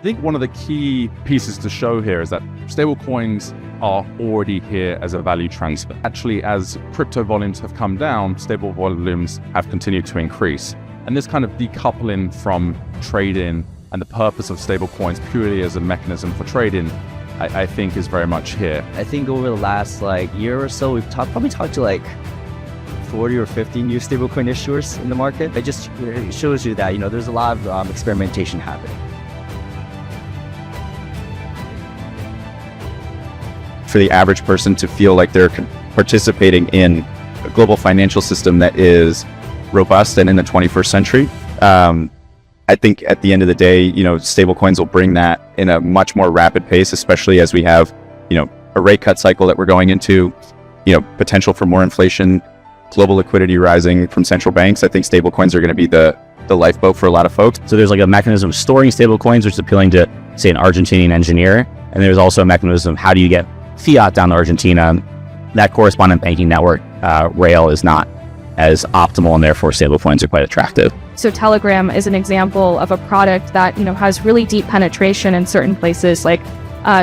think one of the key pieces to show here is that stablecoins are already here as a value transfer. Actually, as crypto volumes have come down, stable volumes have continued to increase. And this kind of decoupling from trading and the purpose of stablecoins purely as a mechanism for trading, I think is very much here. I think over the last year or so, we've probably talked to 40 or 50 new stablecoin issuers in the market. It just shows you that, there's a lot of experimentation happening. For the average person to feel like they're participating in a global financial system that is robust and in the 21st century, I think at the end of the day, stablecoins will bring that in a much more rapid pace, especially as we have, a rate cut cycle that we're going into, potential for more inflation, global liquidity rising from central banks. I think stablecoins are going to be the lifeboat for a lot of folks. So there's a mechanism of storing stablecoins, which is appealing to, say, an Argentinian engineer. And there's also a mechanism of how do you get fiat down to Argentina. That correspondent banking network rail is not as optimal, and therefore stablecoins are quite attractive. So Telegram is an example of a product that has really deep penetration in certain places like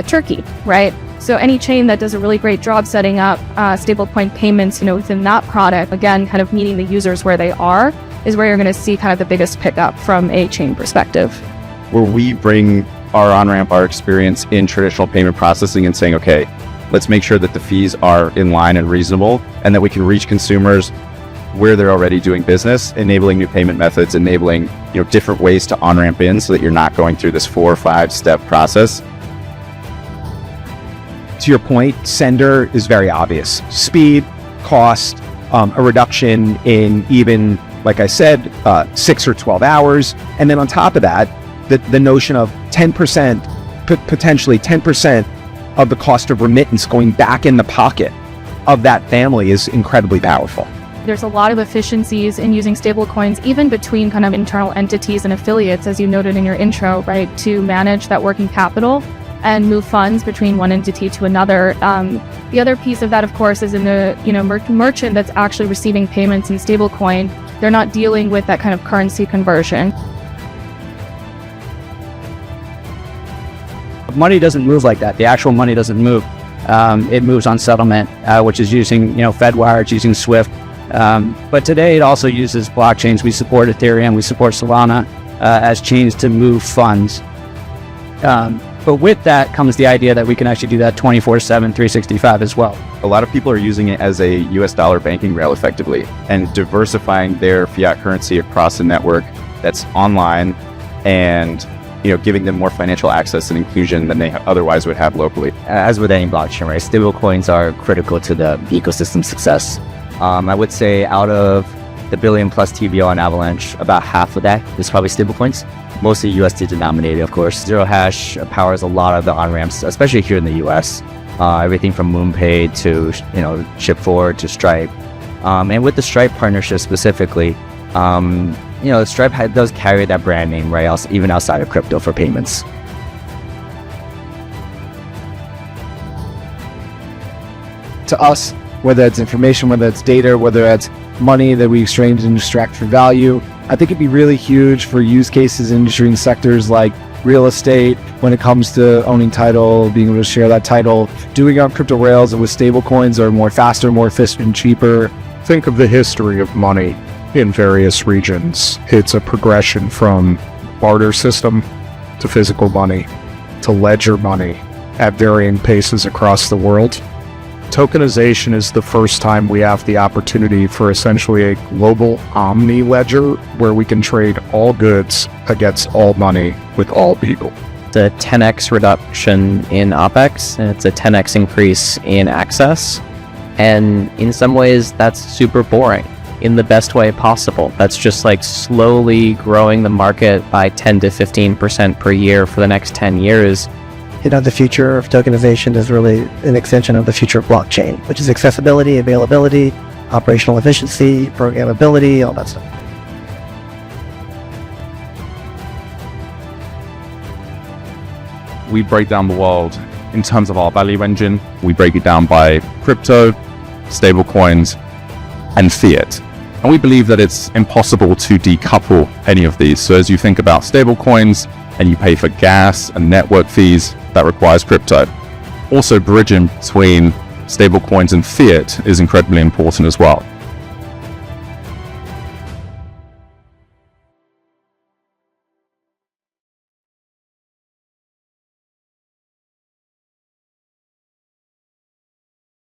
Turkey, right? So any chain that does a really great job setting up stablecoin payments, within that product, again, kind of meeting the users where they are, is where you're going to see kind of the biggest pickup from a chain perspective. Where we bring our on-ramp, our experience in traditional payment processing and saying, okay, let's make sure that the fees are in line and reasonable, and that we can reach consumers where they're already doing business, enabling new payment methods, enabling different ways to on-ramp in so that you're not going through this 4 or 5 step process. To your point, sender is very obvious. Speed, cost, a reduction in even, like I said, 6 or 12 hours. And then on top of that, the notion of 10%, potentially 10% of the cost of remittance going back in the pocket of that family is incredibly powerful. There's a lot of efficiencies in using stablecoins, even between kind of internal entities and affiliates, as you noted in your intro, right, to manage that working capital and move funds between one entity to another. The other piece of that, of course, is in the merchant that's actually receiving payments in stablecoin. They're not dealing with that kind of currency conversion. Money doesn't move like that. The actual money doesn't move. It moves on settlement, which is using Fedwire, it's using Swift. But today it also uses blockchains. We support Ethereum, we support Solana as chains to move funds. But with that comes the idea that we can actually do that 24/7, 365 as well. A lot of people are using it as a US dollar banking rail effectively, and diversifying their fiat currency across a network that's online and giving them more financial access and inclusion than they otherwise would have locally. As with any blockchain, right, stablecoins are critical to the ecosystem success. I would say out of the billion plus TVL on Avalanche, about half of that is probably stablecoins, mostly USD denominated, of course. Zero Hash powers a lot of the on-ramps, especially here in the US. Everything from MoonPay to Chip4 to Stripe. And with the Stripe partnership specifically, Stripe does carry that brand name, right, even outside of crypto for payments. To us, whether it's information, whether it's data, whether it's money that we exchange and extract for value, I think it'd be really huge for use cases in industry and sectors like real estate, when it comes to owning title, being able to share that title, doing it on crypto rails and with stable coins are more faster, more efficient, cheaper. Think of the history of money in various regions. It's a progression from barter system to physical money to ledger money at varying paces across the world. Tokenization is the first time we have the opportunity for essentially a global omni-ledger where we can trade all goods against all money with all people. It's a 10x reduction in OPEX, and it's a 10x increase in access. And in some ways, that's super boring in the best way possible. That's just slowly growing the market by 10 to 15% per year for the next 10 years. The future of tokenization is really an extension of the future of blockchain, which is accessibility, availability, operational efficiency, programmability, all that stuff. We break down the world in terms of our value engine. We break it down by crypto, stablecoins, and fiat. And we believe that it's impossible to decouple any of these. So as you think about stablecoins, and you pay for gas and network fees, that requires crypto. Also, bridging between stablecoins and fiat is incredibly important as well.